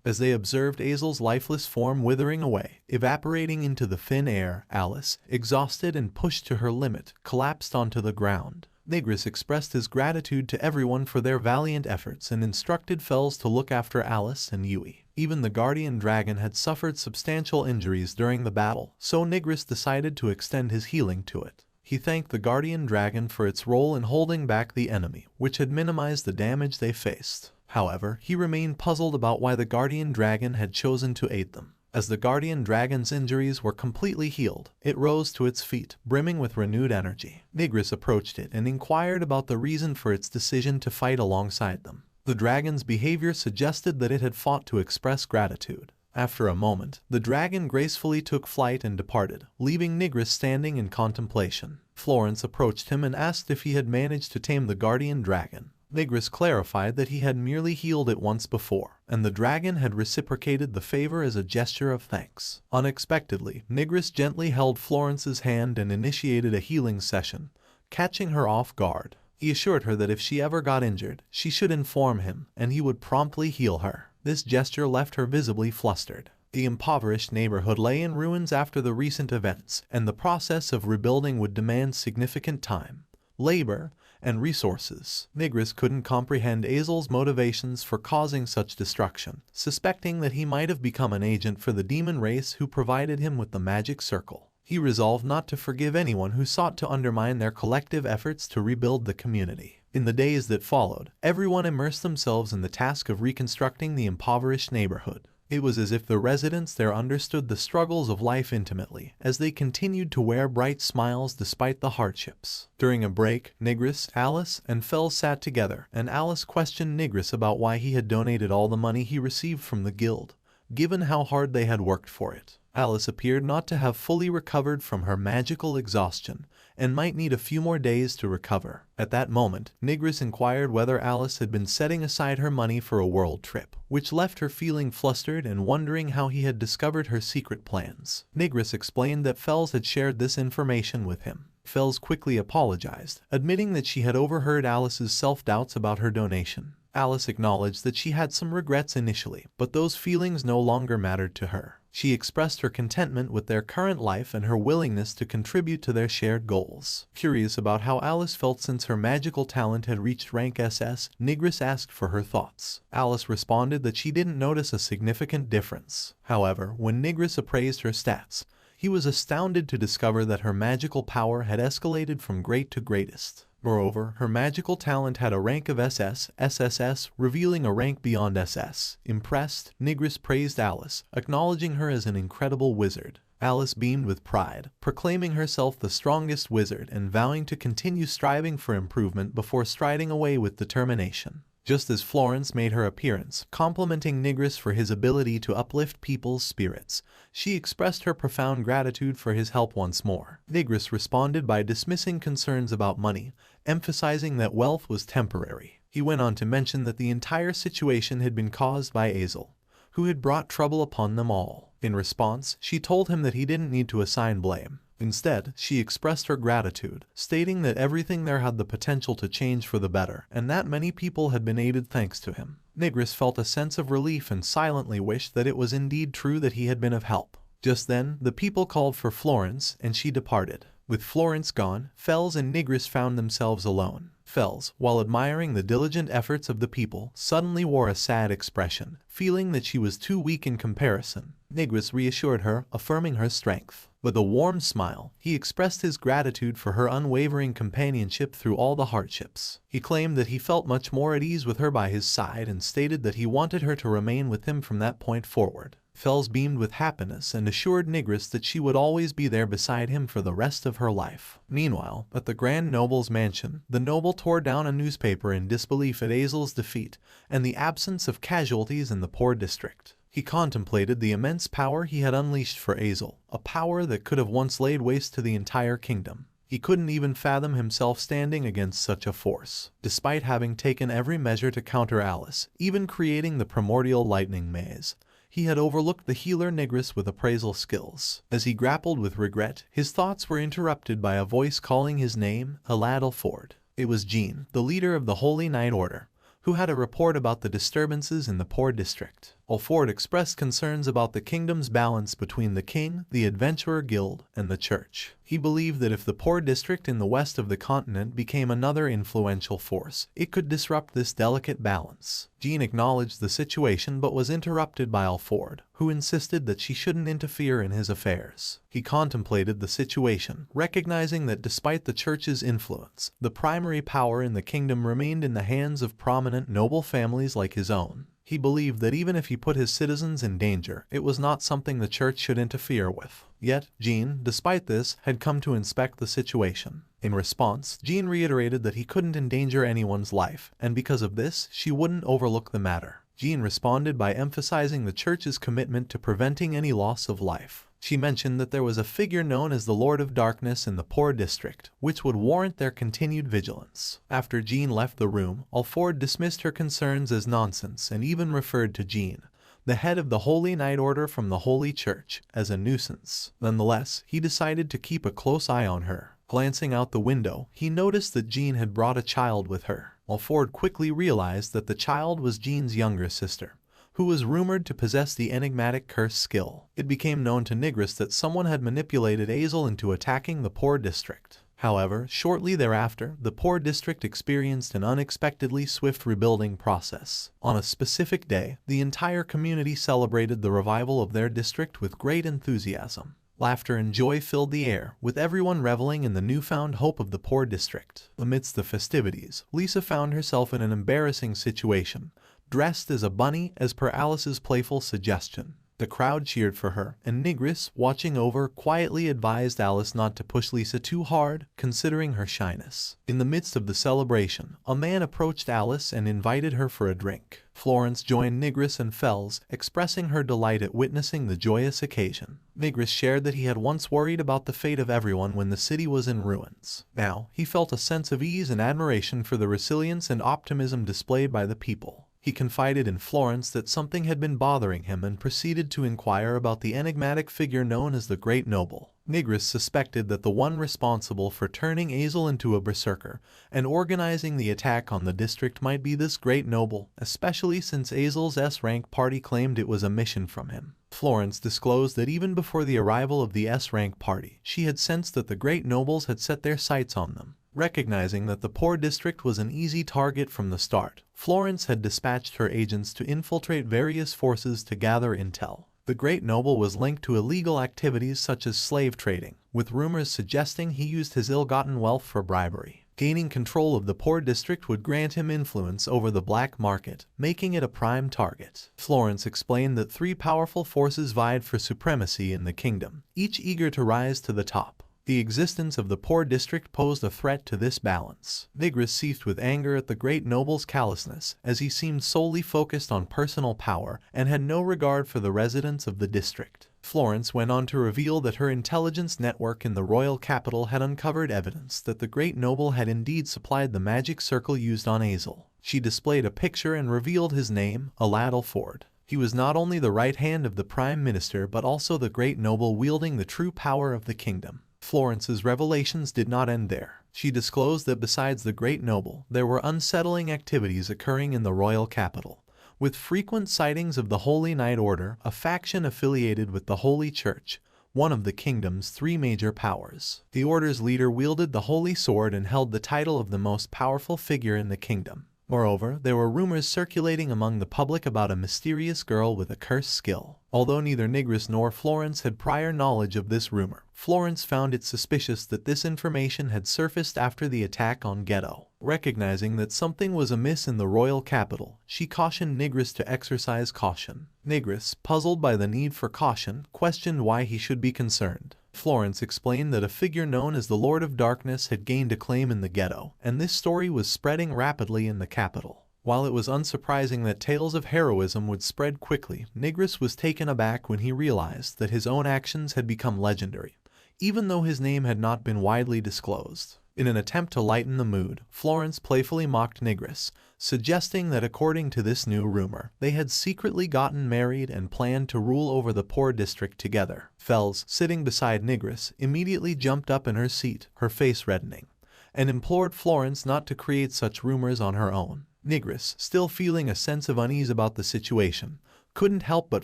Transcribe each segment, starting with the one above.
As they observed Azel's lifeless form withering away, evaporating into the thin air, Alice, exhausted and pushed to her limit, collapsed onto the ground. Nigris expressed his gratitude to everyone for their valiant efforts and instructed Fels to look after Alice and Yui. Even the guardian dragon had suffered substantial injuries during the battle, so Nigris decided to extend his healing to it. He thanked the guardian dragon for its role in holding back the enemy, which had minimized the damage they faced. However, he remained puzzled about why the guardian dragon had chosen to aid them. As the guardian dragon's injuries were completely healed, it rose to its feet, brimming with renewed energy. Nigris approached it and inquired about the reason for its decision to fight alongside them. The dragon's behavior suggested that it had fought to express gratitude. After a moment, the dragon gracefully took flight and departed, leaving Nigris standing in contemplation. Florence approached him and asked if he had managed to tame the guardian dragon. Nigris clarified that he had merely healed it once before, and the dragon had reciprocated the favor as a gesture of thanks. Unexpectedly, Nigris gently held Florence's hand and initiated a healing session, catching her off guard. He assured her that if she ever got injured, she should inform him, and he would promptly heal her. This gesture left her visibly flustered. The impoverished neighborhood lay in ruins after the recent events, and the process of rebuilding would demand significant time, labor, and resources. Nigris couldn't comprehend Azel's motivations for causing such destruction, suspecting that he might have become an agent for the demon race who provided him with the magic circle. He resolved not to forgive anyone who sought to undermine their collective efforts to rebuild the community. In the days that followed, everyone immersed themselves in the task of reconstructing the impoverished neighborhood. It was as if the residents there understood the struggles of life intimately, as they continued to wear bright smiles despite the hardships. During a break, Nigris, Alice, and Fels sat together, and Alice questioned Nigris about why he had donated all the money he received from the guild, given how hard they had worked for it. Alice appeared not to have fully recovered from her magical exhaustion, and might need a few more days to recover. At that moment, Nigris inquired whether Alice had been setting aside her money for a world trip, which left her feeling flustered and wondering how he had discovered her secret plans. Nigris explained that Fels had shared this information with him. Fels quickly apologized, admitting that she had overheard Alice's self-doubts about her donation. Alice acknowledged that she had some regrets initially, but those feelings no longer mattered to her. She expressed her contentment with their current life and her willingness to contribute to their shared goals. Curious about how Alice felt since her magical talent had reached rank SS, Nigris asked for her thoughts. Alice responded that she didn't notice a significant difference. However, when Nigris appraised her stats, he was astounded to discover that her magical power had escalated from great to greatest. Moreover, her magical talent had a rank of SS, SSS, revealing a rank beyond SS. Impressed, Nigris praised Alice, acknowledging her as an incredible wizard. Alice beamed with pride, proclaiming herself the strongest wizard and vowing to continue striving for improvement before striding away with determination. Just as Florence made her appearance, complimenting Nigris for his ability to uplift people's spirits, she expressed her profound gratitude for his help once more. Nigris responded by dismissing concerns about money, emphasizing that wealth was temporary. He went on to mention that the entire situation had been caused by Azel, who had brought trouble upon them all. In response, she told him that he didn't need to assign blame. Instead, she expressed her gratitude, stating that everything there had the potential to change for the better, and that many people had been aided thanks to him. Nigris felt a sense of relief and silently wished that it was indeed true that he had been of help. Just then, the people called for Florence, and she departed. With Florence gone, Fels and Nigris found themselves alone. Fels, while admiring the diligent efforts of the people, suddenly wore a sad expression, feeling that she was too weak in comparison. Nigris reassured her, affirming her strength. With a warm smile, he expressed his gratitude for her unwavering companionship through all the hardships. He claimed that he felt much more at ease with her by his side and stated that he wanted her to remain with him from that point forward. Fels beamed with happiness and assured Nigris that she would always be there beside him for the rest of her life. Meanwhile, at the Grand Noble's mansion, the noble tore down a newspaper in disbelief at Azel's defeat and the absence of casualties in the poor district. He contemplated the immense power he had unleashed for Azel, a power that could have once laid waste to the entire kingdom. He couldn't even fathom himself standing against such a force. Despite having taken every measure to counter Alice, even creating the primordial lightning maze, he had overlooked the healer Nigris with appraisal skills. As he grappled with regret, his thoughts were interrupted by a voice calling his name, Aladil Ford. It was Jean, the leader of the Holy Knight Order, who had a report about the disturbances in the poor district. Alford expressed concerns about the kingdom's balance between the king, the adventurer guild, and the church. He believed that if the poor district in the west of the continent became another influential force, it could disrupt this delicate balance. Jean acknowledged the situation but was interrupted by Alford, who insisted that she shouldn't interfere in his affairs. He contemplated the situation, recognizing that despite the church's influence, the primary power in the kingdom remained in the hands of prominent noble families like his own. He believed that even if he put his citizens in danger, it was not something the church should interfere with. Yet, Jean, despite this, had come to inspect the situation. In response, Jean reiterated that he couldn't endanger anyone's life, and because of this, she wouldn't overlook the matter. Jean responded by emphasizing the church's commitment to preventing any loss of life. She mentioned that there was a figure known as the Lord of Darkness in the poor district, which would warrant their continued vigilance. After Jean left the room, Alford dismissed her concerns as nonsense and even referred to Jean, the head of the Holy Knight Order from the Holy Church, as a nuisance. Nonetheless, he decided to keep a close eye on her. Glancing out the window, he noticed that Jean had brought a child with her. Alford quickly realized that the child was Jean's younger sister, who was rumored to possess the enigmatic curse skill. It became known to Nigris that someone had manipulated Azel into attacking the poor district. However, shortly thereafter, the poor district experienced an unexpectedly swift rebuilding process. On a specific day, the entire community celebrated the revival of their district with great enthusiasm. Laughter and joy filled the air, with everyone reveling in the newfound hope of the poor district. Amidst the festivities, Lisa found herself in an embarrassing situation, dressed as a bunny as per Alice's playful suggestion. The crowd cheered for her, and Nigris, watching over, quietly advised Alice not to push Lisa too hard, considering her shyness. In the midst of the celebration, a man approached Alice and invited her for a drink. Florence joined Nigris and Fels, expressing her delight at witnessing the joyous occasion. Nigris shared that he had once worried about the fate of everyone when the city was in ruins. Now, he felt a sense of ease and admiration for the resilience and optimism displayed by the people. He confided in Florence that something had been bothering him and proceeded to inquire about the enigmatic figure known as the Great Noble. Nigris suspected that the one responsible for turning Azel into a berserker and organizing the attack on the district might be this Great Noble, especially since Azel's S-rank party claimed it was a mission from him. Florence disclosed that even before the arrival of the S-rank party, she had sensed that the Great Nobles had set their sights on them. Recognizing that the poor district was an easy target from the start, Florence had dispatched her agents to infiltrate various forces to gather intel. The Great Noble was linked to illegal activities such as slave trading, with rumors suggesting he used his ill-gotten wealth for bribery. Gaining control of the poor district would grant him influence over the black market, making it a prime target. Florence explained that three powerful forces vied for supremacy in the kingdom, each eager to rise to the top. The existence of the poor district posed a threat to this balance. Nigris seethed with anger at the Great Noble's callousness, as he seemed solely focused on personal power and had no regard for the residents of the district. Florence went on to reveal that her intelligence network in the royal capital had uncovered evidence that the Great Noble had indeed supplied the magic circle used on Azel. She displayed a picture and revealed his name, Alad Alford. He was not only the right hand of the Prime Minister but also the Great Noble wielding the true power of the kingdom. Florence's revelations did not end there. She disclosed that besides the Great Noble, there were unsettling activities occurring in the royal capital, with frequent sightings of the Holy Knight Order, a faction affiliated with the Holy Church, one of the kingdom's three major powers. The order's leader wielded the Holy Sword and held the title of the most powerful figure in the kingdom. Moreover, there were rumors circulating among the public about a mysterious girl with a cursed skill. Although neither Nigris nor Florence had prior knowledge of this rumor, Florence found it suspicious that this information had surfaced after the attack on Ghetto. Recognizing that something was amiss in the royal capital, she cautioned Nigris to exercise caution. Nigris, puzzled by the need for caution, questioned why he should be concerned. Florence explained that a figure known as the Lord of Darkness had gained acclaim in the ghetto, and this story was spreading rapidly in the capital. While it was unsurprising that tales of heroism would spread quickly, Nigris was taken aback when he realized that his own actions had become legendary, even though his name had not been widely disclosed. In an attempt to lighten the mood, Florence playfully mocked Nigris, suggesting that according to this new rumor, they had secretly gotten married and planned to rule over the poor district together. Fels, sitting beside Nigris, immediately jumped up in her seat, her face reddening, and implored Florence not to create such rumors on her own. Nigris, still feeling a sense of unease about the situation, couldn't help but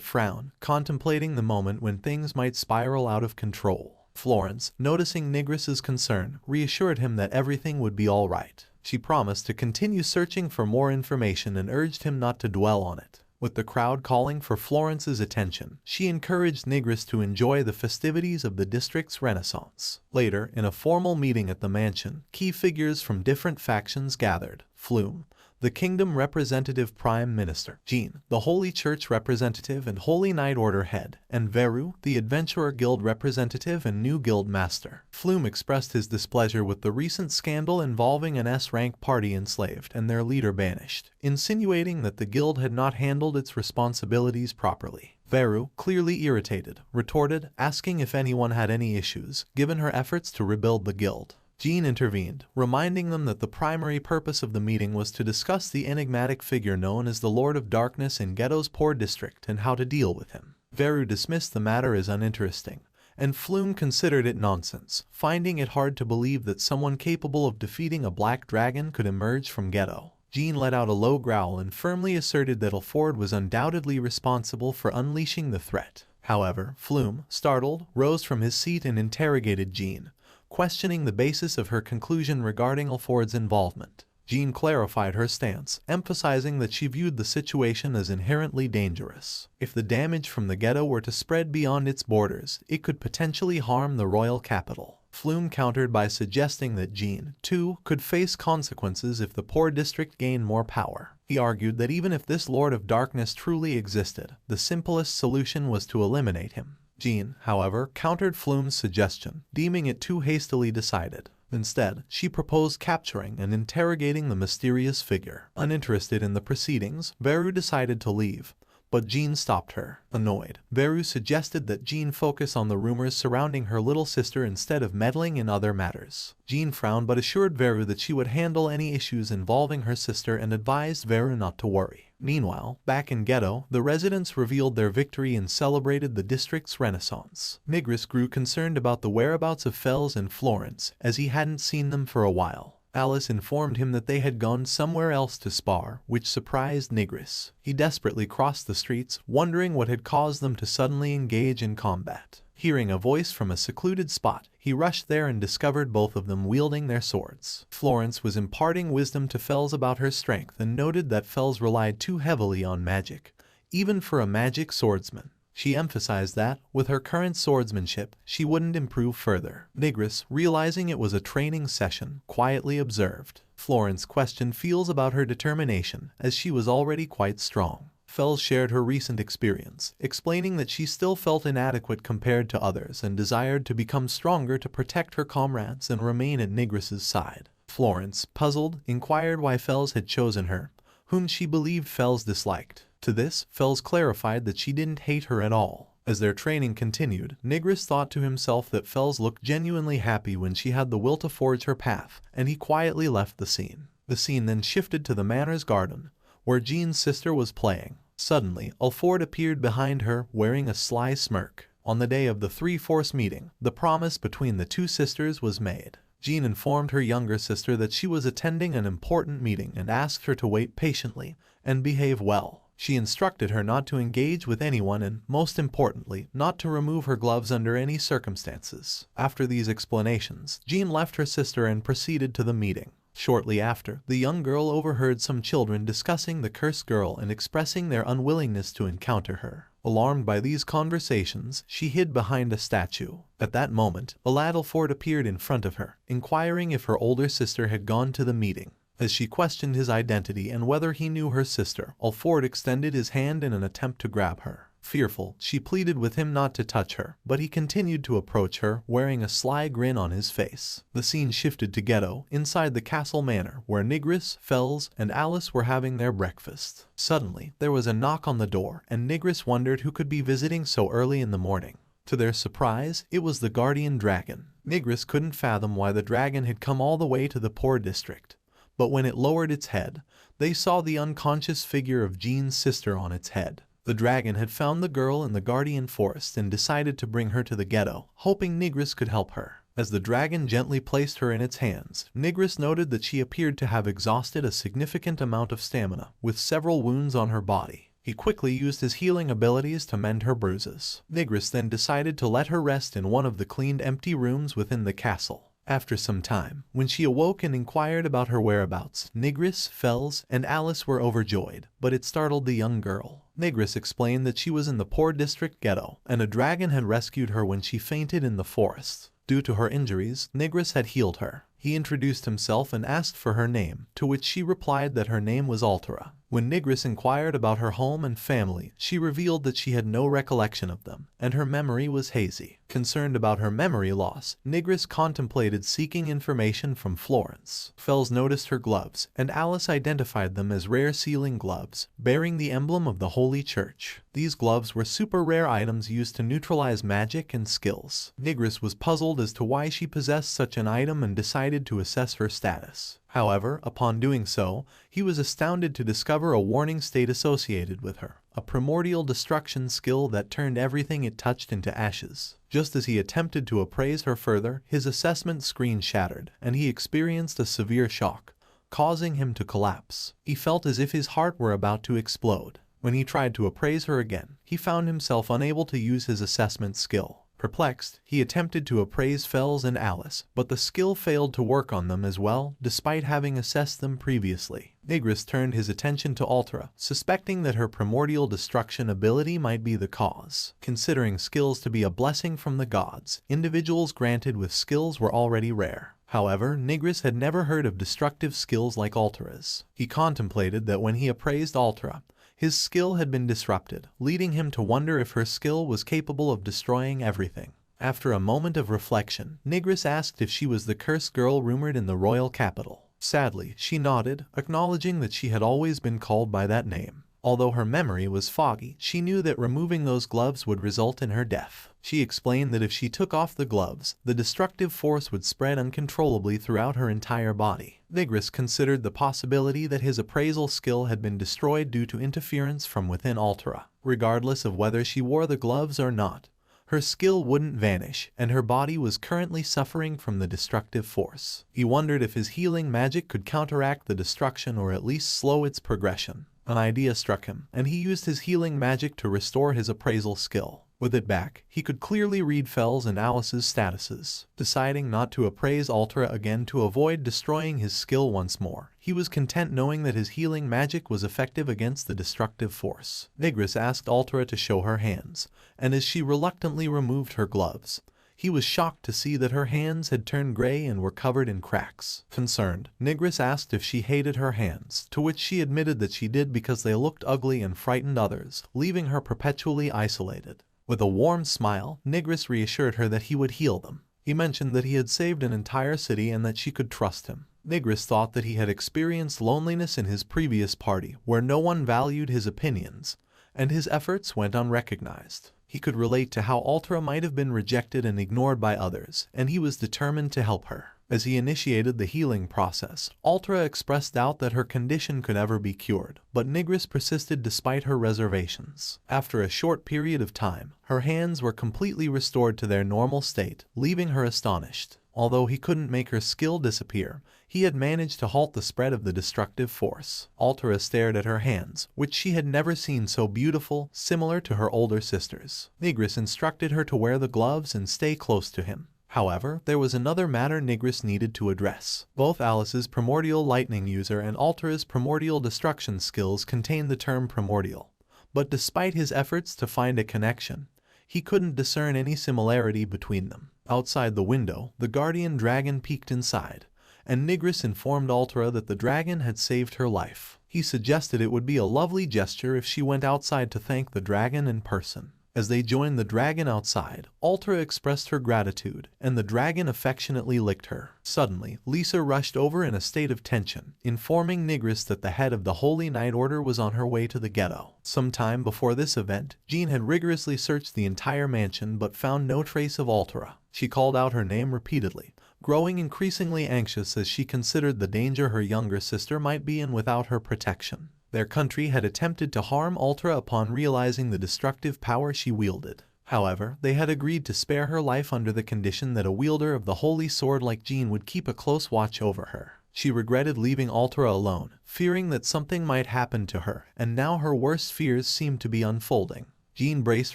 frown, contemplating the moment when things might spiral out of control. Florence, noticing Nigris's concern, reassured him that everything would be all right. She promised to continue searching for more information and urged him not to dwell on it. With the crowd calling for Florence's attention, she encouraged Nigris to enjoy the festivities of the district's renaissance. Later, in a formal meeting at the mansion, key figures from different factions gathered. Flume, the Kingdom Representative Prime Minister, Jean, the Holy Church Representative and Holy Knight Order Head, and Veru, the Adventurer Guild Representative and new Guild Master. Flume expressed his displeasure with the recent scandal involving an S-rank party enslaved and their leader banished, insinuating that the guild had not handled its responsibilities properly. Veru, clearly irritated, retorted, asking if anyone had any issues, given her efforts to rebuild the guild. Jean intervened, reminding them that the primary purpose of the meeting was to discuss the enigmatic figure known as the Lord of Darkness in Ghetto's poor district and how to deal with him. Veru dismissed the matter as uninteresting, and Flume considered it nonsense, finding it hard to believe that someone capable of defeating a black dragon could emerge from Ghetto. Jean let out a low growl and firmly asserted that Alford was undoubtedly responsible for unleashing the threat. However, Flume, startled, rose from his seat and interrogated Jean, questioning the basis of her conclusion regarding Alford's involvement. Jean clarified her stance, emphasizing that she viewed the situation as inherently dangerous. If the damage from the ghetto were to spread beyond its borders, it could potentially harm the royal capital. Flume countered by suggesting that Jean, too, could face consequences if the poor district gained more power. He argued that even if this Lord of Darkness truly existed, the simplest solution was to eliminate him. Jean, however, countered Flume's suggestion, deeming it too hastily decided. Instead, she proposed capturing and interrogating the mysterious figure. Uninterested in the proceedings, Veru decided to leave, but Jean stopped her. Annoyed, Veru suggested that Jean focus on the rumors surrounding her little sister instead of meddling in other matters. Jean frowned but assured Veru that she would handle any issues involving her sister and advised Veru not to worry. Meanwhile, back in Ghetto, the residents revealed their victory and celebrated the district's renaissance. Nigris grew concerned about the whereabouts of Fels and Florence, as he hadn't seen them for a while. Alice informed him that they had gone somewhere else to spar, which surprised Nigris. He desperately crossed the streets, wondering what had caused them to suddenly engage in combat. Hearing a voice from a secluded spot, he rushed there and discovered both of them wielding their swords. Florence was imparting wisdom to Fels about her strength and noted that Fels relied too heavily on magic, even for a magic swordsman. She emphasized that, with her current swordsmanship, she wouldn't improve further. Nigris, realizing it was a training session, quietly observed. Florence questioned Fels about her determination, as she was already quite strong. Fels shared her recent experience, explaining that she still felt inadequate compared to others and desired to become stronger to protect her comrades and remain at Nigris's side. Florence, puzzled, inquired why Fels had chosen her, whom she believed Fels disliked. To this, Fels clarified that she didn't hate her at all. As their training continued, Nigris thought to himself that Fels looked genuinely happy when she had the will to forge her path, and he quietly left the scene. The scene then shifted to the manor's garden, where Jean's sister was playing. Suddenly, Alford appeared behind her, wearing a sly smirk. On the day of the three-force meeting, the promise between the two sisters was made. Jean informed her younger sister that she was attending an important meeting and asked her to wait patiently and behave well. She instructed her not to engage with anyone and, most importantly, not to remove her gloves under any circumstances. After these explanations, Jean left her sister and proceeded to the meeting. Shortly after, the young girl overheard some children discussing the cursed girl and expressing their unwillingness to encounter her. Alarmed by these conversations, she hid behind a statue. At that moment, Alford appeared in front of her, inquiring if her older sister had gone to the meeting. As she questioned his identity and whether he knew her sister, Alford extended his hand in an attempt to grab her. Fearful, she pleaded with him not to touch her, but he continued to approach her, wearing a sly grin on his face. The scene shifted to Ghetto, inside the castle manor, where Nigris, Fels, and Alice were having their breakfast. Suddenly, there was a knock on the door, and Nigris wondered who could be visiting so early in the morning. To their surprise, it was the guardian dragon. Nigris couldn't fathom why the dragon had come all the way to the poor district. But when it lowered its head, they saw the unconscious figure of Jean's sister on its head. The dragon had found the girl in the guardian forest and decided to bring her to the ghetto, hoping Nigris could help her. As the dragon gently placed her in its hands, Nigris noted that she appeared to have exhausted a significant amount of stamina, with several wounds on her body. He quickly used his healing abilities to mend her bruises. Nigris then decided to let her rest in one of the cleaned empty rooms within the castle. After some time, when she awoke and inquired about her whereabouts, Nigris, Fels, and Alice were overjoyed, but it startled the young girl. Nigris explained that she was in the poor district ghetto, and a dragon had rescued her when she fainted in the forest. Due to her injuries, Nigris had healed her. He introduced himself and asked for her name, to which she replied that her name was Altera. When Nigris inquired about her home and family, she revealed that she had no recollection of them, and her memory was hazy. Concerned about her memory loss, Nigris contemplated seeking information from Florence. Fels noticed her gloves, and Alice identified them as rare sealing gloves, bearing the emblem of the Holy Church. These gloves were super rare items used to neutralize magic and skills. Nigris was puzzled as to why she possessed such an item and decided to assess her status. However, upon doing so, he was astounded to discover a warning state associated with her, a primordial destruction skill that turned everything it touched into ashes. Just as he attempted to appraise her further, his assessment screen shattered, and he experienced a severe shock, causing him to collapse. He felt as if his heart were about to explode. When he tried to appraise her again, he found himself unable to use his assessment skill. Perplexed, he attempted to appraise Fels and Alice, but the skill failed to work on them as well, despite having assessed them previously. Nigris turned his attention to Altera, suspecting that her primordial destruction ability might be the cause. Considering skills to be a blessing from the gods, individuals granted with skills were already rare. However, Nigris had never heard of destructive skills like Altera's. He contemplated that when he appraised Altera, his skill had been disrupted, leading him to wonder if her skill was capable of destroying everything. After a moment of reflection, Nigris asked if she was the cursed girl rumored in the royal capital. Sadly, she nodded, acknowledging that she had always been called by that name. Although her memory was foggy, she knew that removing those gloves would result in her death. She explained that if she took off the gloves, the destructive force would spread uncontrollably throughout her entire body. Nigris considered the possibility that his appraisal skill had been destroyed due to interference from within Altera. Regardless of whether she wore the gloves or not, her skill wouldn't vanish, and her body was currently suffering from the destructive force. He wondered if his healing magic could counteract the destruction or at least slow its progression. An idea struck him, and he used his healing magic to restore his appraisal skill. With it back, he could clearly read Fels and Alice's statuses. Deciding not to appraise Altera again to avoid destroying his skill once more, he was content knowing that his healing magic was effective against the destructive force. Nigris asked Altera to show her hands, and as she reluctantly removed her gloves, he was shocked to see that her hands had turned gray and were covered in cracks. Concerned, Nigris asked if she hated her hands, to which she admitted that she did because they looked ugly and frightened others, leaving her perpetually isolated. With a warm smile, Nigris reassured her that he would heal them. He mentioned that he had saved an entire city and that she could trust him. Nigris thought that he had experienced loneliness in his previous party, where no one valued his opinions, and his efforts went unrecognized. He could relate to how Altera might have been rejected and ignored by others, and he was determined to help her. As he initiated the healing process, Altera expressed doubt that her condition could ever be cured, but Nigris persisted despite her reservations. After a short period of time, her hands were completely restored to their normal state, leaving her astonished. Although he couldn't make her skill disappear, he had managed to halt the spread of the destructive force. Altera stared at her hands, which she had never seen so beautiful, similar to her older sisters. Nigris instructed her to wear the gloves and stay close to him. However, there was another matter Nigris needed to address. Both Alice's primordial lightning user and Altera's primordial destruction skills contained the term primordial, but despite his efforts to find a connection, he couldn't discern any similarity between them. Outside the window, the guardian dragon peeked inside, and Nigris informed Altera that the dragon had saved her life. He suggested it would be a lovely gesture if she went outside to thank the dragon in person. As they joined the dragon outside, Altera expressed her gratitude, and the dragon affectionately licked her. Suddenly, Lisa rushed over in a state of tension, informing Nigris that the head of the Holy Knight Order was on her way to the ghetto. Some time before this event, Jean had rigorously searched the entire mansion but found no trace of Altera. She called out her name repeatedly, growing increasingly anxious as she considered the danger her younger sister might be in without her protection. Their country had attempted to harm Altera upon realizing the destructive power she wielded. However, they had agreed to spare her life under the condition that a wielder of the holy sword like Jean would keep a close watch over her. She regretted leaving Altura alone, fearing that something might happen to her, and now her worst fears seemed to be unfolding. Jean braced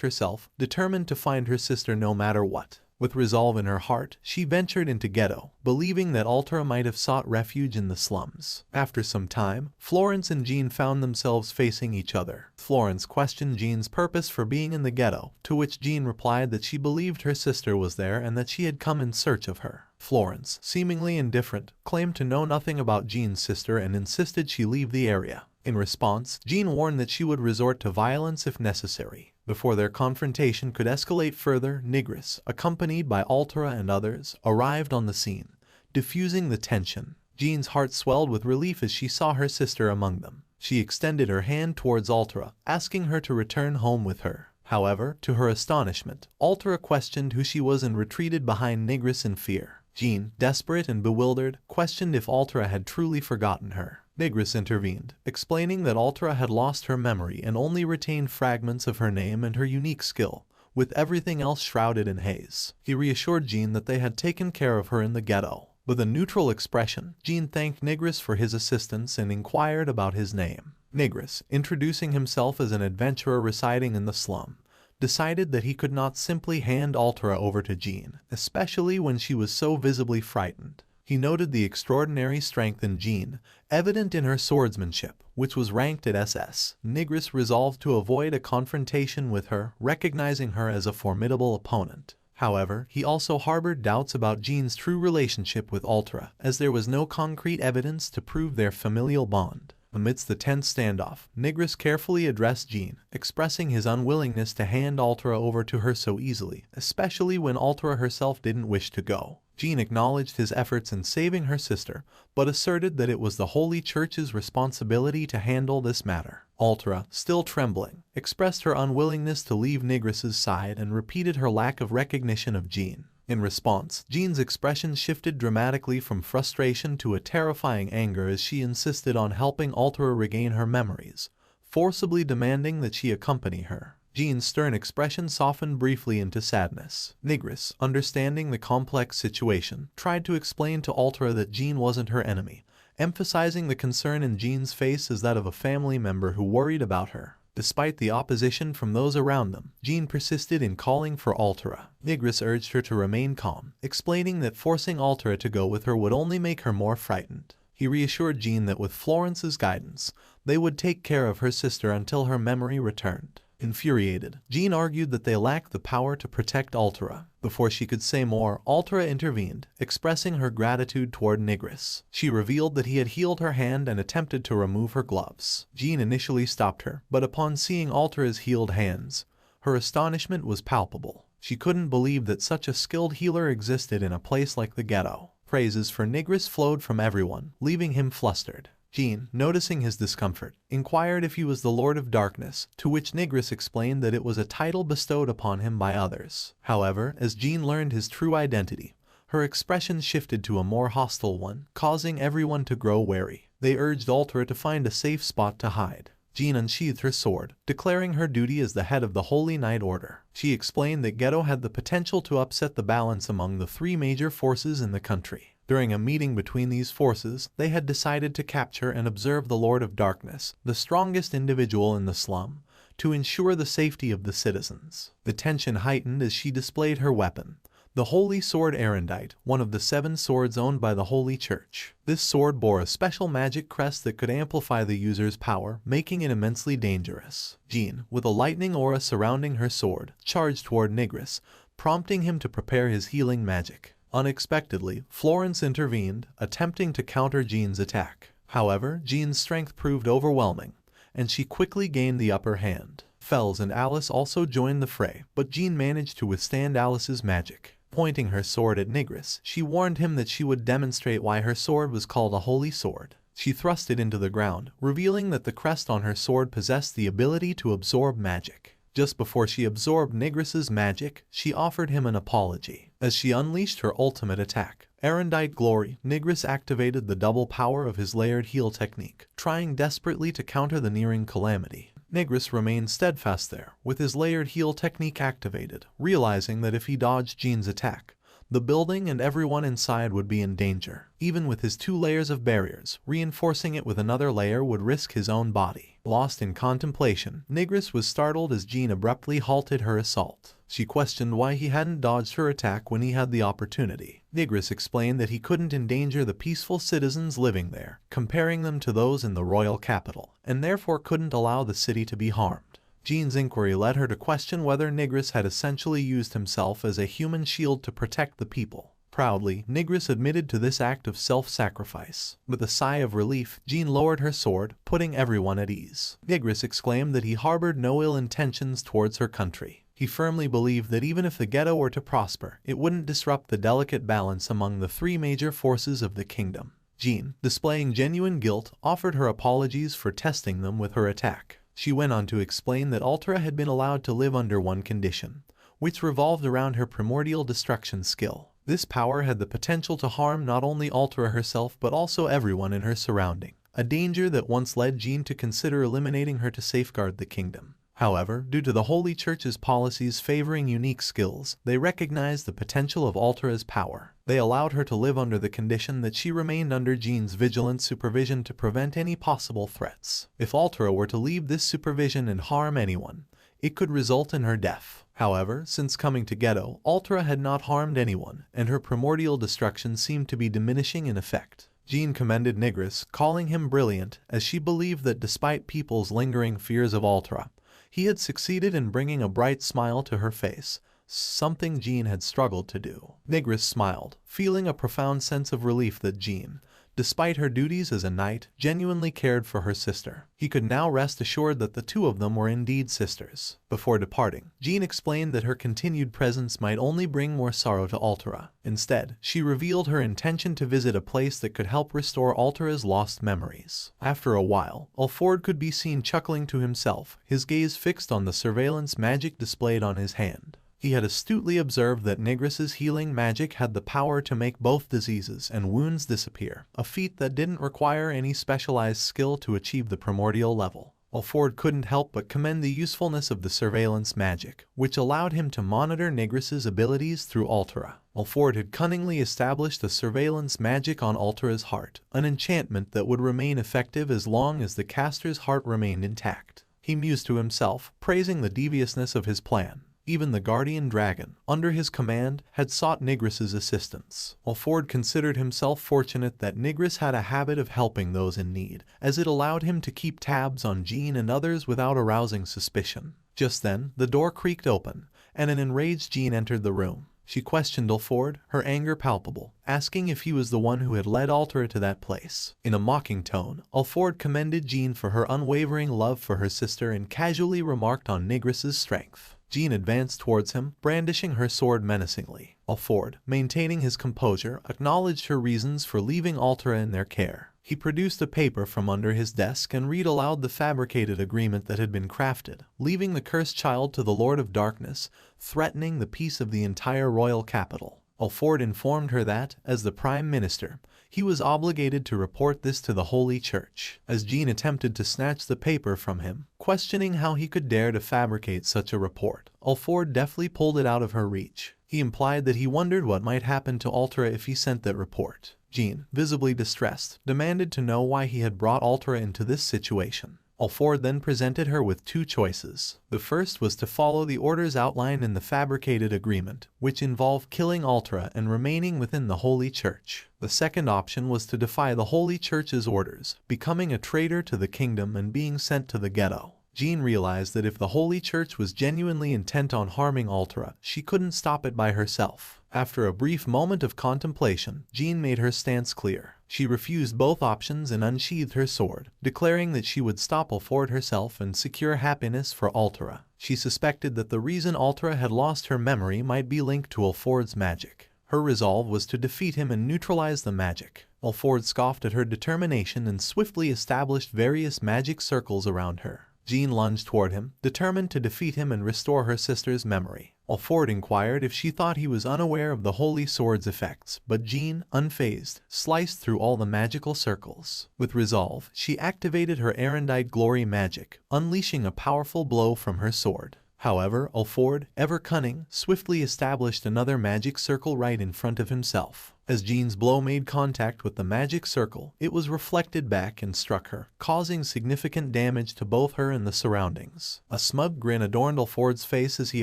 herself, determined to find her sister no matter what. With resolve in her heart, she ventured into Ghetto, believing that Altura might have sought refuge in the slums. After some time, Florence and Jean found themselves facing each other. Florence questioned Jean's purpose for being in the Ghetto, to which Jean replied that she believed her sister was there and that she had come in search of her. Florence, seemingly indifferent, claimed to know nothing about Jean's sister and insisted she leave the area. In response, Jean warned that she would resort to violence if necessary. Before their confrontation could escalate further, Nigris, accompanied by Altura and others, arrived on the scene, diffusing the tension. Jean's heart swelled with relief as she saw her sister among them. She extended her hand towards Altura, asking her to return home with her. However, to her astonishment, Altura questioned who she was and retreated behind Nigris in fear. Jean, desperate and bewildered, questioned if Altura had truly forgotten her. Nigris intervened, explaining that Altura had lost her memory and only retained fragments of her name and her unique skill, with everything else shrouded in haze. He reassured Jean that they had taken care of her in the Ghetto. With a neutral expression, Jean thanked Nigris for his assistance and inquired about his name. Nigris, introducing himself as an adventurer residing in the slum, decided that he could not simply hand Altura over to Jean, especially when she was so visibly frightened. He noted the extraordinary strength in Jean, evident in her swordsmanship, which was ranked at SS. Nigris resolved to avoid a confrontation with her, recognizing her as a formidable opponent. However, he also harbored doubts about Jean's true relationship with Altura, as there was no concrete evidence to prove their familial bond. Amidst the tense standoff, Nigris carefully addressed Jean, expressing his unwillingness to hand Altura over to her so easily, especially when Altura herself didn't wish to go. Jean acknowledged his efforts in saving her sister, but asserted that it was the Holy Church's responsibility to handle this matter. Altura, still trembling, expressed her unwillingness to leave Nigris's side and repeated her lack of recognition of Jean. In response, Jean's expression shifted dramatically from frustration to a terrifying anger as she insisted on helping Altura regain her memories, forcibly demanding that she accompany her. Jean's stern expression softened briefly into sadness. Nigris, understanding the complex situation, tried to explain to Altura that Jean wasn't her enemy, emphasizing the concern in Jean's face as that of a family member who worried about her. Despite the opposition from those around them, Jean persisted in calling for Altura. Nigris urged her to remain calm, explaining that forcing Altura to go with her would only make her more frightened. He reassured Jean that with Florence's guidance, they would take care of her sister until her memory returned. Infuriated, Jean argued that they lacked the power to protect Altura. Before she could say more, Altura intervened, expressing her gratitude toward Nigris. She revealed that he had healed her hand and attempted to remove her gloves. Jean initially stopped her, but upon seeing Altura's healed hands, her astonishment was palpable. She couldn't believe that such a skilled healer existed in a place like the Ghetto. Praises for Nigris flowed from everyone, leaving him flustered. Jean, noticing his discomfort, inquired if he was the Lord of Darkness, to which Nigris explained that it was a title bestowed upon him by others. However, as Jean learned his true identity, her expression shifted to a more hostile one, causing everyone to grow wary. They urged Altura to find a safe spot to hide. Jean unsheathed her sword, declaring her duty as the head of the Holy Knight Order. She explained that Ghetto had the potential to upset the balance among the three major forces in the country. During a meeting between these forces, they had decided to capture and observe the Lord of Darkness, the strongest individual in the slum, to ensure the safety of the citizens. The tension heightened as she displayed her weapon, the Holy Sword Erendite, one of the 7 swords owned by the Holy Church. This sword bore a special magic crest that could amplify the user's power, making it immensely dangerous. Jean, with a lightning aura surrounding her sword, charged toward Nigris, prompting him to prepare his healing magic. Unexpectedly, Florence intervened, attempting to counter Jean's attack. However, Jean's strength proved overwhelming, and she quickly gained the upper hand. Fels and Alice also joined the fray, but Jean managed to withstand Alice's magic. Pointing her sword at Nigris, she warned him that she would demonstrate why her sword was called a holy sword. She thrust it into the ground, revealing that the crest on her sword possessed the ability to absorb magic. Just before she absorbed Nigris's magic, she offered him an apology. As she unleashed her ultimate attack, Erendite Glory, Nigris activated the double power of his layered heal technique, trying desperately to counter the nearing calamity. Nigris remained steadfast there, with his layered heal technique activated, realizing that if he dodged Jean's attack, The building and everyone inside would be in danger. Even with his 2 layers of barriers, reinforcing it with another layer would risk his own body. Lost in contemplation, Nigris was startled as Jean abruptly halted her assault. She questioned why he hadn't dodged her attack when he had the opportunity. Nigris explained that he couldn't endanger the peaceful citizens living there, comparing them to those in the royal capital, and therefore couldn't allow the city to be harmed. Jean's inquiry led her to question whether Nigris had essentially used himself as a human shield to protect the people. Proudly, Nigris admitted to this act of self-sacrifice. With a sigh of relief, Jean lowered her sword, putting everyone at ease. Nigris exclaimed that he harbored no ill intentions towards her country. He firmly believed that even if the ghetto were to prosper, it wouldn't disrupt the delicate balance among the 3 major forces of the kingdom. Jean, displaying genuine guilt, offered her apologies for testing them with her attack. She went on to explain that Altera had been allowed to live under one condition, which revolved around her primordial destruction skill. This power had the potential to harm not only Altera herself but also everyone in her surrounding, a danger that once led Jean to consider eliminating her to safeguard the kingdom. However, due to the Holy Church's policies favoring unique skills, they recognized the potential of Altera's power. They allowed her to live under the condition that she remained under Jean's vigilant supervision to prevent any possible threats. If Altera were to leave this supervision and harm anyone, it could result in her death. However, since coming to Ghetto, Altera had not harmed anyone, and her primordial destruction seemed to be diminishing in effect. Jean commended Nigris, calling him brilliant, as she believed that despite people's lingering fears of Altera, he had succeeded in bringing a bright smile to her face, something Jean had struggled to do. Nigris smiled, feeling a profound sense of relief that Jean, despite her duties as a knight, genuinely cared for her sister. He could now rest assured that the 2 of them were indeed sisters. Before departing, Jean explained that her continued presence might only bring more sorrow to Altera. Instead, she revealed her intention to visit a place that could help restore Altera's lost memories. After a while, Alford could be seen chuckling to himself, his gaze fixed on the surveillance magic displayed on his hand. He had astutely observed that Nigris's healing magic had the power to make both diseases and wounds disappear, a feat that didn't require any specialized skill to achieve the primordial level. Alford couldn't help but commend the usefulness of the surveillance magic, which allowed him to monitor Nigris's abilities through Altera. Alford had cunningly established the surveillance magic on Altera's heart, an enchantment that would remain effective as long as the caster's heart remained intact. He mused to himself, praising the deviousness of his plan. Even the guardian dragon, under his command, had sought Nigris's assistance. Alford considered himself fortunate that Nigris had a habit of helping those in need, as it allowed him to keep tabs on Jean and others without arousing suspicion. Just then, the door creaked open, and an enraged Jean entered the room. She questioned Alford, her anger palpable, asking if he was the one who had led Altera to that place. In a mocking tone, Alford commended Jean for her unwavering love for her sister and casually remarked on Nigris's strength. Jean advanced towards him, brandishing her sword menacingly. Alford, maintaining his composure, acknowledged her reasons for leaving Altera in their care. He produced a paper from under his desk and read aloud the fabricated agreement that had been crafted, leaving the cursed child to the Lord of Darkness, threatening the peace of the entire royal capital. Alford informed her that, as the Prime Minister, he was obligated to report this to the Holy Church. As Jean attempted to snatch the paper from him, questioning how he could dare to fabricate such a report, Alford deftly pulled it out of her reach. He implied that he wondered what might happen to Altera if he sent that report. Jean, visibly distressed, demanded to know why he had brought Altera into this situation. Alford then presented her with 2 choices. The first was to follow the orders outlined in the fabricated agreement, which involved killing Altera and remaining within the Holy Church. The second option was to defy the Holy Church's orders, becoming a traitor to the kingdom and being sent to the ghetto. Jean realized that if the Holy Church was genuinely intent on harming Altera, she couldn't stop it by herself. After a brief moment of contemplation, Jean made her stance clear. She refused both options and unsheathed her sword, declaring that she would stop Alford herself and secure happiness for Altera. She suspected that the reason Altera had lost her memory might be linked to Alford's magic. Her resolve was to defeat him and neutralize the magic. Alford scoffed at her determination and swiftly established various magic circles around her. Jean lunged toward him, determined to defeat him and restore her sister's memory. Alford inquired if she thought he was unaware of the Holy Sword's effects, but Jean, unfazed, sliced through all the magical circles. With resolve, she activated her Erendite Glory magic, unleashing a powerful blow from her sword. However, Alford, ever cunning, swiftly established another magic circle right in front of himself. As Jean's blow made contact with the magic circle, it was reflected back and struck her, causing significant damage to both her and the surroundings. A smug grin adorned Alford's face as he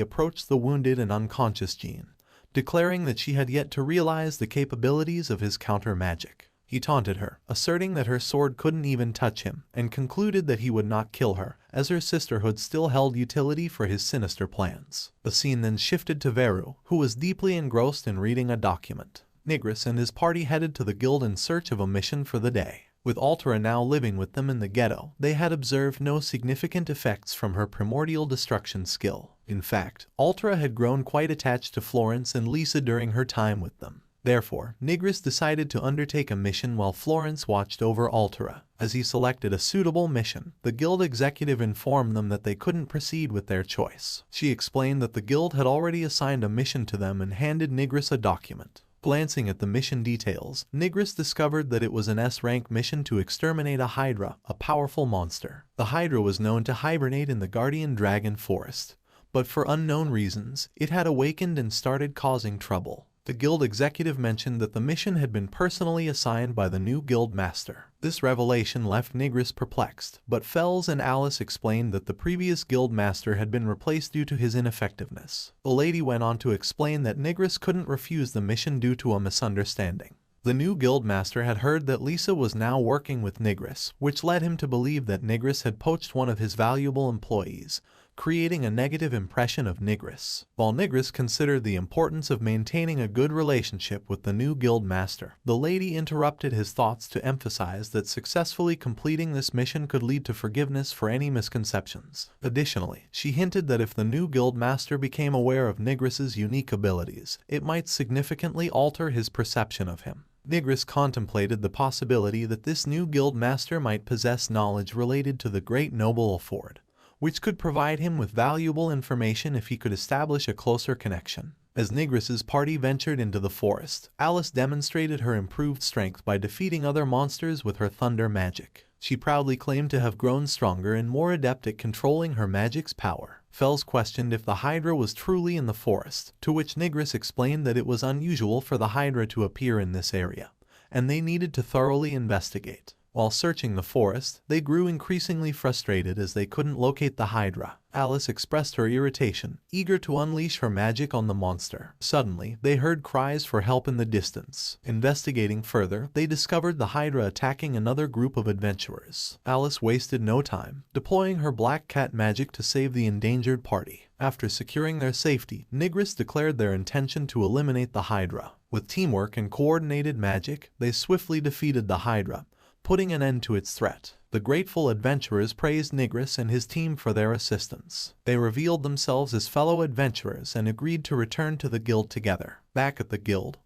approached the wounded and unconscious Jean, declaring that she had yet to realize the capabilities of his counter magic. He taunted her, asserting that her sword couldn't even touch him, and concluded that he would not kill her, as her sisterhood still held utility for his sinister plans. The scene then shifted to Veru, who was deeply engrossed in reading a document. Nigris and his party headed to the guild in search of a mission for the day. With Altera now living with them in the ghetto, they had observed no significant effects from her primordial destruction skill. In fact, Altera had grown quite attached to Florence and Lisa during her time with them. Therefore, Nigris decided to undertake a mission while Florence watched over Altera. As he selected a suitable mission, the guild executive informed them that they couldn't proceed with their choice. She explained that the guild had already assigned a mission to them and handed Nigris a document. Glancing at the mission details, Nigris discovered that it was an S-rank mission to exterminate a Hydra, a powerful monster. The Hydra was known to hibernate in the Guardian Dragon Forest, but for unknown reasons, it had awakened and started causing trouble. The guild executive mentioned that the mission had been personally assigned by the new guild master. This revelation left Nigris perplexed, but Fells and Alice explained that the previous guild master had been replaced due to his ineffectiveness. The lady went on to explain that Nigris couldn't refuse the mission due to a misunderstanding. The new guild master had heard that Lisa was now working with Nigris, which led him to believe that Nigris had poached one of his valuable employees, creating a negative impression of Nigris. While Nigris considered the importance of maintaining a good relationship with the new guild master, the lady interrupted his thoughts to emphasize that successfully completing this mission could lead to forgiveness for any misconceptions. Additionally, she hinted that if the new guild master became aware of Nigris's unique abilities, it might significantly alter his perception of him. Nigris contemplated the possibility that this new guild master might possess knowledge related to the great noble Alford, which could provide him with valuable information if he could establish a closer connection. As Nigris's party ventured into the forest, Alice demonstrated her improved strength by defeating other monsters with her thunder magic. She proudly claimed to have grown stronger and more adept at controlling her magic's power. Fells questioned if the Hydra was truly in the forest, to which Nigris explained that it was unusual for the Hydra to appear in this area, and they needed to thoroughly investigate. While searching the forest, they grew increasingly frustrated as they couldn't locate the Hydra. Alice expressed her irritation, eager to unleash her magic on the monster. Suddenly, they heard cries for help in the distance. Investigating further, they discovered the Hydra attacking another group of adventurers. Alice wasted no time, deploying her Black Cat magic to save the endangered party. After securing their safety, Nigris declared their intention to eliminate the Hydra. With teamwork and coordinated magic, they swiftly defeated the Hydra, putting an end to its threat. The grateful adventurers praised Nigris and his team for their assistance. They revealed themselves as fellow adventurers and agreed to return to the guild together. Back at the guild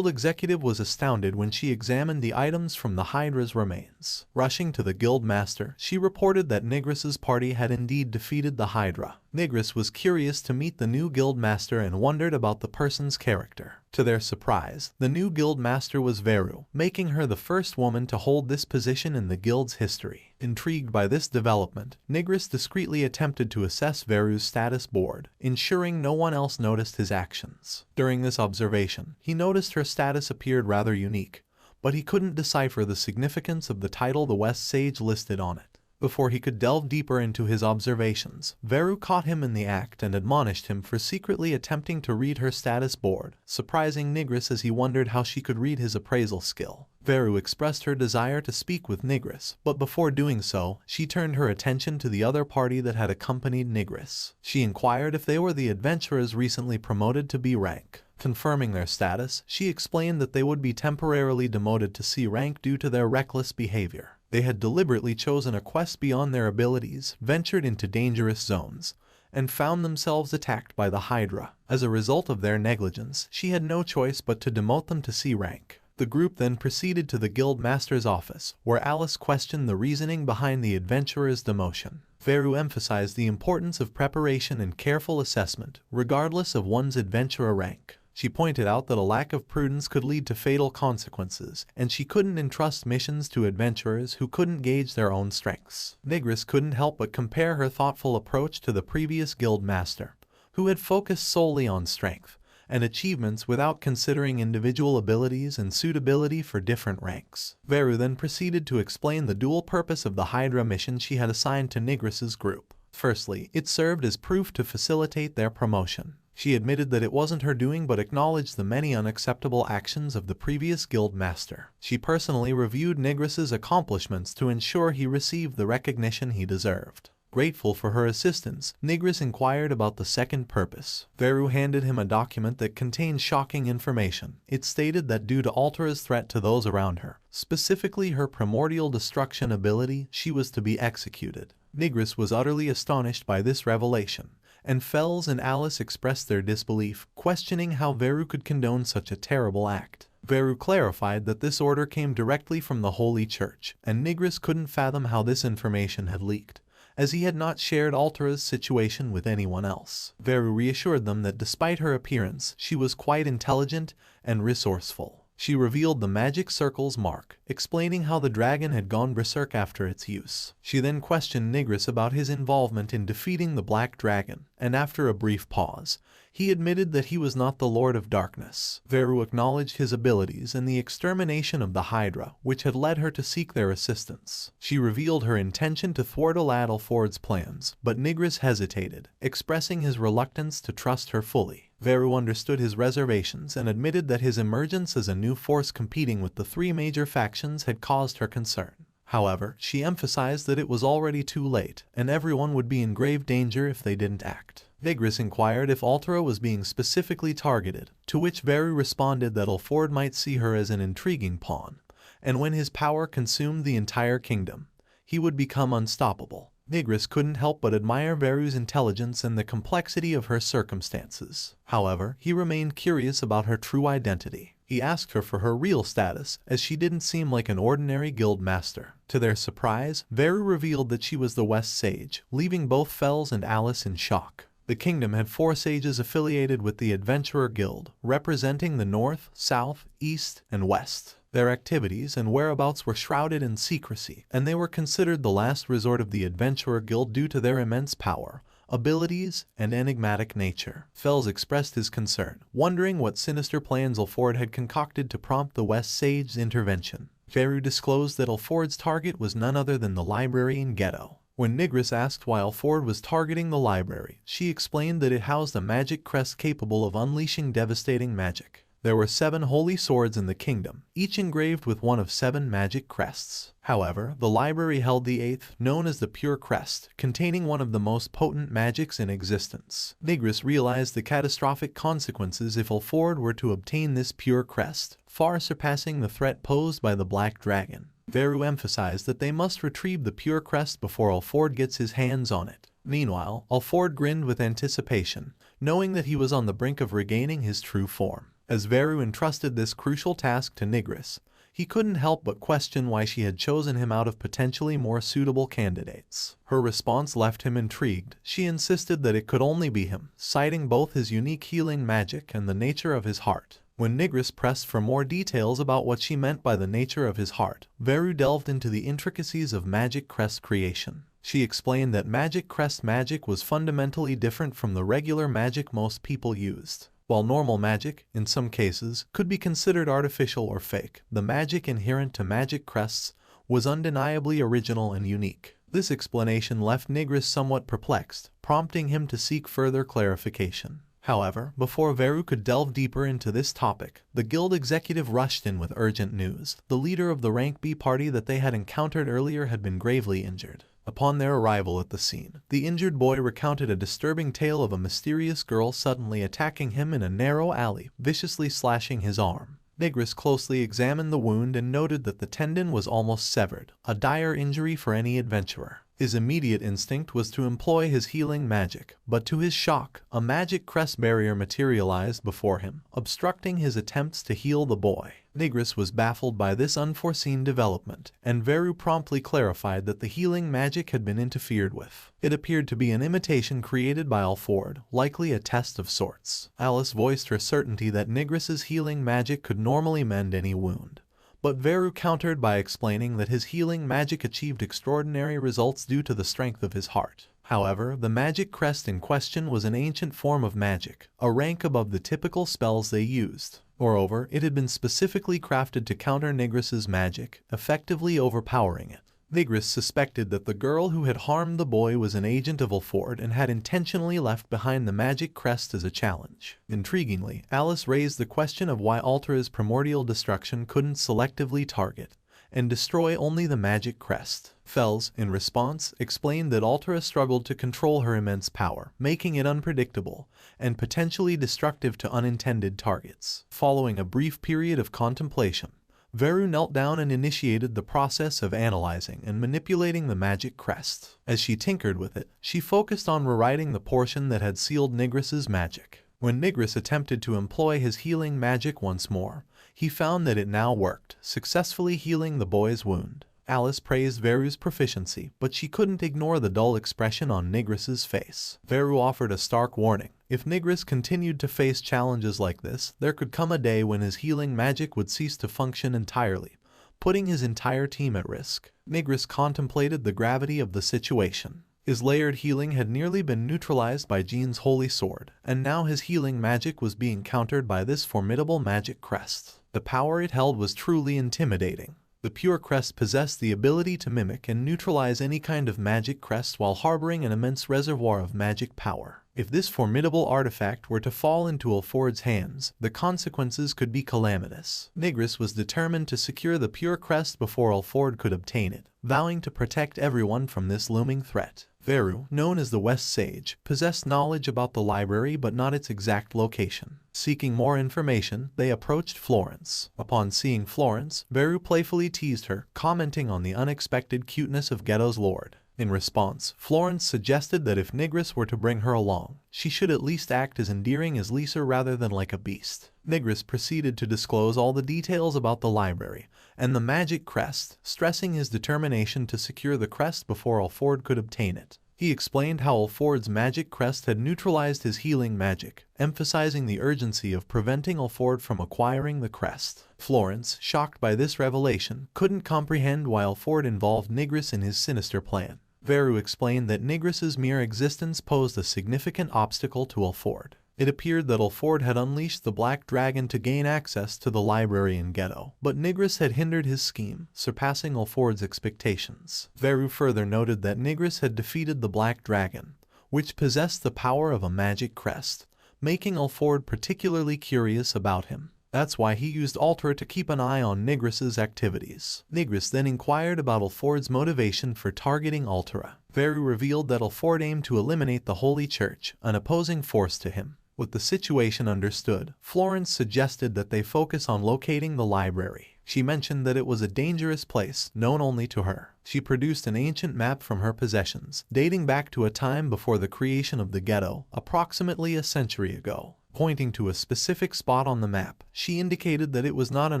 executive was astounded when she examined the items from the Hydra's remains. Rushing to the guild master, she reported that Nigris's party had indeed defeated the Hydra. Nigris was curious to meet the new guild master and wondered about the person's character. To their surprise, the new guild master was Veru, making her the first woman to hold this position in the guild's history. Intrigued by this development, Nigris discreetly attempted to assess Veru's status board, ensuring no one else noticed his actions. During this observation, he noticed her status appeared rather unique, but he couldn't decipher the significance of the title the West Sage listed on it. Before he could delve deeper into his observations, Veru caught him in the act and admonished him for secretly attempting to read her status board, surprising Nigris as he wondered how she could read his appraisal skill. Veru expressed her desire to speak with Nigris, but before doing so, she turned her attention to the other party that had accompanied Nigris. She inquired if they were the adventurers recently promoted to B rank. Confirming their status, she explained that they would be temporarily demoted to C rank due to their reckless behavior. They had deliberately chosen a quest beyond their abilities, ventured into dangerous zones, and found themselves attacked by the Hydra. As a result of their negligence, she had no choice but to demote them to C rank. The group then proceeded to the guild master's office, where Alice questioned the reasoning behind the adventurer's demotion. Veru emphasized the importance of preparation and careful assessment, regardless of one's adventurer rank. She pointed out that a lack of prudence could lead to fatal consequences, and she couldn't entrust missions to adventurers who couldn't gauge their own strengths. Nigris couldn't help but compare her thoughtful approach to the previous guild master, who had focused solely on strength and achievements without considering individual abilities and suitability for different ranks. Veru then proceeded to explain the dual purpose of the Hydra mission she had assigned to Nigris's group. Firstly, it served as proof to facilitate their promotion. She admitted that it wasn't her doing but acknowledged the many unacceptable actions of the previous guild master. She personally reviewed Nigris's accomplishments to ensure he received the recognition he deserved. Grateful for her assistance, Nigris inquired about the second purpose. Veru handed him a document that contained shocking information. It stated that due to Altera's threat to those around her, specifically her primordial destruction ability, she was to be executed. Nigris was utterly astonished by this revelation, and Fells and Alice expressed their disbelief, questioning how Veru could condone such a terrible act. Veru clarified that this order came directly from the Holy Church, and Nigris couldn't fathom how this information had leaked, as he had not shared Altera's situation with anyone else. Veru reassured them that despite her appearance, she was quite intelligent and resourceful. She revealed the magic circle's mark, explaining how the dragon had gone berserk after its use. She then questioned Nigris about his involvement in defeating the Black Dragon, and after a brief pause, he admitted that he was not the Lord of Darkness. Veru acknowledged his abilities and the extermination of the Hydra, which had led her to seek their assistance. She revealed her intention to thwart Alford's plans, but Nigris hesitated, expressing his reluctance to trust her fully. Veru understood his reservations and admitted that his emergence as a new force competing with the three major factions had caused her concern. However, she emphasized that it was already too late, and everyone would be in grave danger if they didn't act. Nigris inquired if Altera was being specifically targeted, to which Veru responded that Alford might see her as an intriguing pawn, and when his power consumed the entire kingdom, he would become unstoppable. Nigris couldn't help but admire Veru's intelligence and the complexity of her circumstances. However, he remained curious about her true identity. He asked her for her real status, as she didn't seem like an ordinary guild master. To their surprise, Veru revealed that she was the West Sage, leaving both Fells and Alice in shock. The kingdom had 4 sages affiliated with the Adventurer Guild, representing the North, South, East, and West. Their activities and whereabouts were shrouded in secrecy, and they were considered the last resort of the Adventurer Guild due to their immense power, abilities, and enigmatic nature. Fells expressed his concern, wondering what sinister plans Alford had concocted to prompt the West Sage's intervention. Veru disclosed that Alford's target was none other than the library in Ghetto. When Nigris asked why Alford was targeting the library, she explained that it housed a magic crest capable of unleashing devastating magic. There were 7 holy swords in the kingdom, each engraved with one of 7 magic crests. However, the library held the 8th, known as the Pure Crest, containing one of the most potent magics in existence. Nigris realized the catastrophic consequences if Alford were to obtain this Pure Crest, far surpassing the threat posed by the Black Dragon. Veru emphasized that they must retrieve the Pure Crest before Alford gets his hands on it. Meanwhile, Alford grinned with anticipation, knowing that he was on the brink of regaining his true form. As Veru entrusted this crucial task to Nigris, he couldn't help but question why she had chosen him out of potentially more suitable candidates. Her response left him intrigued. She insisted that it could only be him, citing both his unique healing magic and the nature of his heart. When Nigris pressed for more details about what she meant by the nature of his heart, Veru delved into the intricacies of Magic Crest creation. She explained that Magic Crest magic was fundamentally different from the regular magic most people used. While normal magic, in some cases, could be considered artificial or fake, the magic inherent to Magic Crests was undeniably original and unique. This explanation left Nigris somewhat perplexed, prompting him to seek further clarification. However, before Veru could delve deeper into this topic, the guild executive rushed in with urgent news. The leader of the Rank B party that they had encountered earlier had been gravely injured. Upon their arrival at the scene, the injured boy recounted a disturbing tale of a mysterious girl suddenly attacking him in a narrow alley, viciously slashing his arm. Nigris closely examined the wound and noted that the tendon was almost severed, a dire injury for any adventurer. His immediate instinct was to employ his healing magic, but to his shock, a magic crest barrier materialized before him, obstructing his attempts to heal the boy. Nigris was baffled by this unforeseen development, and Veru promptly clarified that the healing magic had been interfered with. It appeared to be an imitation created by Alford, likely a test of sorts. Alice voiced her certainty that Nigris's healing magic could normally mend any wound, but Veru countered by explaining that his healing magic achieved extraordinary results due to the strength of his heart. However, the magic crest in question was an ancient form of magic, a rank above the typical spells they used. Moreover, it had been specifically crafted to counter Nigris's magic, effectively overpowering it. Nigris suspected that the girl who had harmed the boy was an agent of Ulford and had intentionally left behind the magic crest as a challenge. Intriguingly, Alice raised the question of why Altera's primordial destruction couldn't selectively target and destroy only the magic crest. Fells, in response, explained that Altera struggled to control her immense power, making it unpredictable and potentially destructive to unintended targets. Following a brief period of contemplation, Veru knelt down and initiated the process of analyzing and manipulating the magic crest. As she tinkered with it, she focused on rewriting the portion that had sealed Nigris's magic. When Nigris attempted to employ his healing magic once more, he found that it now worked, successfully healing the boy's wound. Alice praised Veru's proficiency, but she couldn't ignore the dull expression on Nigris's face. Veru offered a stark warning. If Nigris continued to face challenges like this, there could come a day when his healing magic would cease to function entirely, putting his entire team at risk. Nigris contemplated the gravity of the situation. His layered healing had nearly been neutralized by Jean's holy sword, and now his healing magic was being countered by this formidable magic crest. The power it held was truly intimidating. The pure crest possessed the ability to mimic and neutralize any kind of magic crest while harboring an immense reservoir of magic power. If this formidable artifact were to fall into Ulford's hands, the consequences could be calamitous. Nigris was determined to secure the pure crest before Ulford could obtain it, vowing to protect everyone from this looming threat. Veru, known as the West Sage, possessed knowledge about the library but not its exact location. Seeking more information, they approached Florence. Upon seeing Florence, Veru playfully teased her, commenting on the unexpected cuteness of Ghetto's lord. In response, Florence suggested that if Nigris were to bring her along, she should at least act as endearing as Lisa rather than like a beast. Nigris proceeded to disclose all the details about the library and the magic crest, stressing his determination to secure the crest before Ulford could obtain it. He explained how Ulford's magic crest had neutralized his healing magic, emphasizing the urgency of preventing Ulford from acquiring the crest. Florence, shocked by this revelation, couldn't comprehend why Ulford involved Nigris in his sinister plan. Veru explained that Nigris's mere existence posed a significant obstacle to Ulford. It appeared that Ulford had unleashed the Black Dragon to gain access to the library in Ghetto, but Nigris had hindered his scheme, surpassing Ulford's expectations. Veru further noted that Nigris had defeated the Black Dragon, which possessed the power of a magic crest, making Ulford particularly curious about him. That's why he used Altera to keep an eye on Nigris's activities. Nigris then inquired about Ulford's motivation for targeting Altera. Veru revealed that Ulford aimed to eliminate the Holy Church, an opposing force to him. With the situation understood, Florence suggested that they focus on locating the library. She mentioned that it was a dangerous place, known only to her. She produced an ancient map from her possessions, dating back to a time before the creation of the Ghetto, approximately a century ago. Pointing to a specific spot on the map, she indicated that it was not an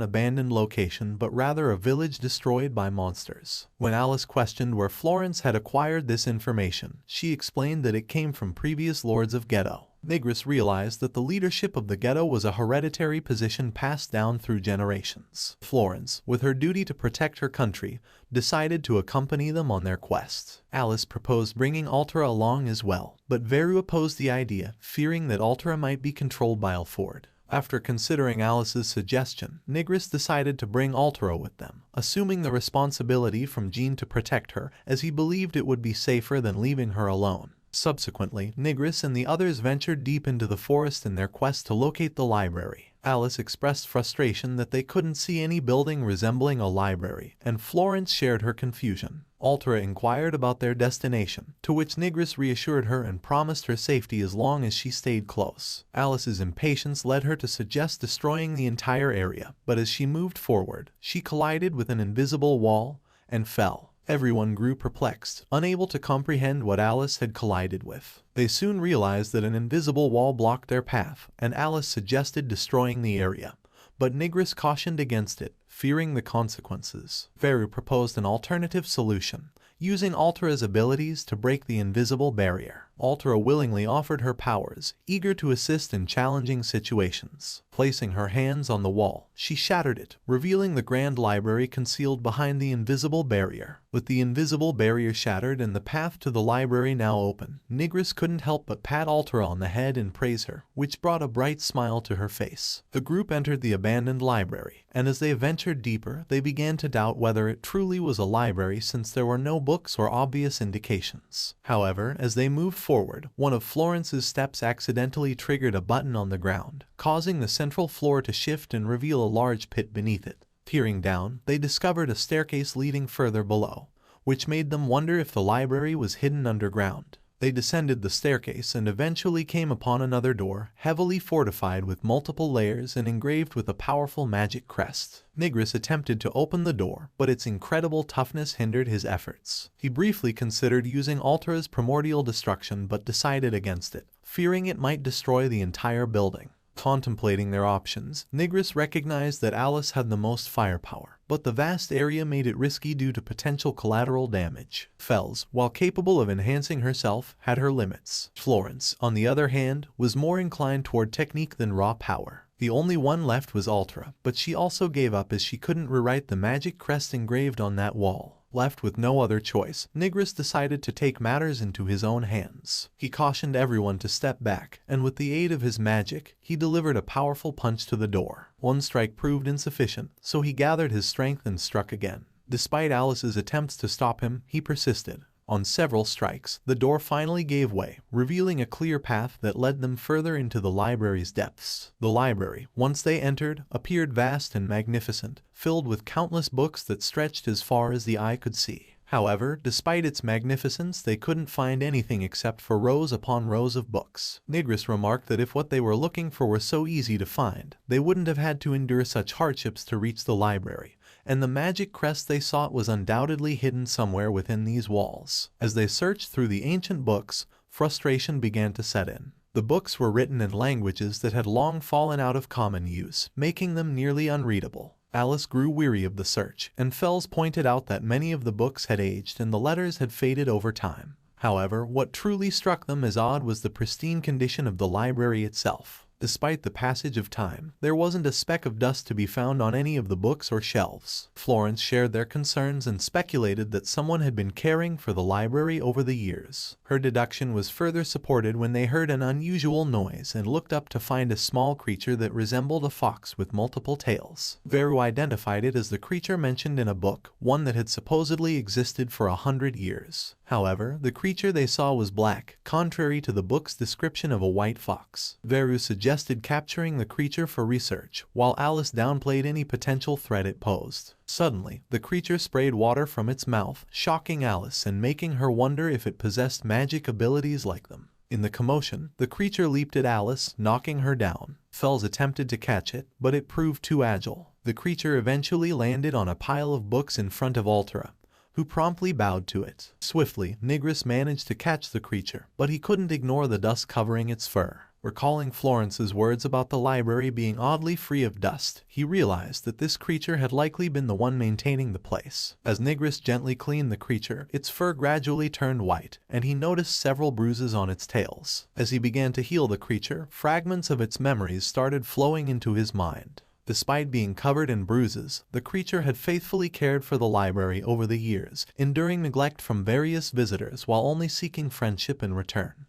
abandoned location but rather a village destroyed by monsters. When Alice questioned where Florence had acquired this information, she explained that it came from previous lords of Ghetto. Nigris realized that the leadership of the Ghetto was a hereditary position passed down through generations. Florence, with her duty to protect her country, decided to accompany them on their quest. Alice proposed bringing Altera along as well, but Veru opposed the idea, fearing that Altera might be controlled by Ulford. After considering Alice's suggestion, Nigris decided to bring Altera with them, assuming the responsibility from Jean to protect her, as he believed it would be safer than leaving her alone. Subsequently, Nigris and the others ventured deep into the forest in their quest to locate the library. Alice expressed frustration that they couldn't see any building resembling a library, and Florence shared her confusion. Altera inquired about their destination, to which Nigris reassured her and promised her safety as long as she stayed close. Alice's impatience led her to suggest destroying the entire area, but as she moved forward, she collided with an invisible wall and fell. Everyone grew perplexed, unable to comprehend what Alice had collided with. They soon realized that an invisible wall blocked their path, and Alice suggested destroying the area. But Nigris cautioned against it, fearing the consequences. Veru proposed an alternative solution, using Altera's abilities to break the invisible barrier. Altura willingly offered her powers, eager to assist in challenging situations. Placing her hands on the wall, she shattered it, revealing the grand library concealed behind the invisible barrier. With the invisible barrier shattered and the path to the library now open, Nigris couldn't help but pat Altura on the head and praise her, which brought a bright smile to her face. The group entered the abandoned library, and as they ventured deeper, they began to doubt whether it truly was a library since there were no books or obvious indications. However, as they moved forward, one of Florence's steps accidentally triggered a button on the ground, causing the central floor to shift and reveal a large pit beneath it. Peering down, they discovered a staircase leading further below, which made them wonder if the library was hidden underground. They descended the staircase and eventually came upon another door, heavily fortified with multiple layers and engraved with a powerful magic crest. Nigris attempted to open the door, but its incredible toughness hindered his efforts. He briefly considered using Altura's primordial destruction but decided against it, fearing it might destroy the entire building. Contemplating their options, Nigris recognized that Alice had the most firepower, but the vast area made it risky due to potential collateral damage. Fels, while capable of enhancing herself, had her limits. Florence, on the other hand, was more inclined toward technique than raw power. The only one left was Altura, but she also gave up as she couldn't rewrite the magic crest engraved on that wall. Left with no other choice, Nigris decided to take matters into his own hands. He cautioned everyone to step back, and with the aid of his magic, he delivered a powerful punch to the door. One strike proved insufficient, so he gathered his strength and struck again. Despite Alice's attempts to stop him, he persisted. On several strikes, the door finally gave way, revealing a clear path that led them further into the library's depths. The library, once they entered, appeared vast and magnificent, filled with countless books that stretched as far as the eye could see. However, despite its magnificence, they couldn't find anything except for rows upon rows of books. Nigris remarked that if what they were looking for were so easy to find, they wouldn't have had to endure such hardships to reach the library, and the magic crest they sought was undoubtedly hidden somewhere within these walls. As they searched through the ancient books, frustration began to set in. The books were written in languages that had long fallen out of common use, making them nearly unreadable. Alice grew weary of the search, and Fels pointed out that many of the books had aged and the letters had faded over time. However, what truly struck them as odd was the pristine condition of the library itself. Despite the passage of time, there wasn't a speck of dust to be found on any of the books or shelves. Florence shared their concerns and speculated that someone had been caring for the library over the years. Her deduction was further supported when they heard an unusual noise and looked up to find a small creature that resembled a fox with multiple tails. Veru identified it as the creature mentioned in a book, one that had supposedly existed for 100 years. However, the creature they saw was black, contrary to the book's description of a white fox. Veru suggested capturing the creature for research, while Alice downplayed any potential threat it posed. Suddenly, the creature sprayed water from its mouth, shocking Alice and making her wonder if it possessed magic abilities like them. In the commotion, the creature leaped at Alice, knocking her down. Fels attempted to catch it, but it proved too agile. The creature eventually landed on a pile of books in front of Altura, who promptly bowed to it. Swiftly, Nigris managed to catch the creature, but he couldn't ignore the dust covering its fur. Recalling Florence's words about the library being oddly free of dust, he realized that this creature had likely been the one maintaining the place. As Nigris gently cleaned the creature, its fur gradually turned white, and he noticed several bruises on its tails. As he began to heal the creature, fragments of its memories started flowing into his mind. Despite being covered in bruises, the creature had faithfully cared for the library over the years, enduring neglect from various visitors while only seeking friendship in return.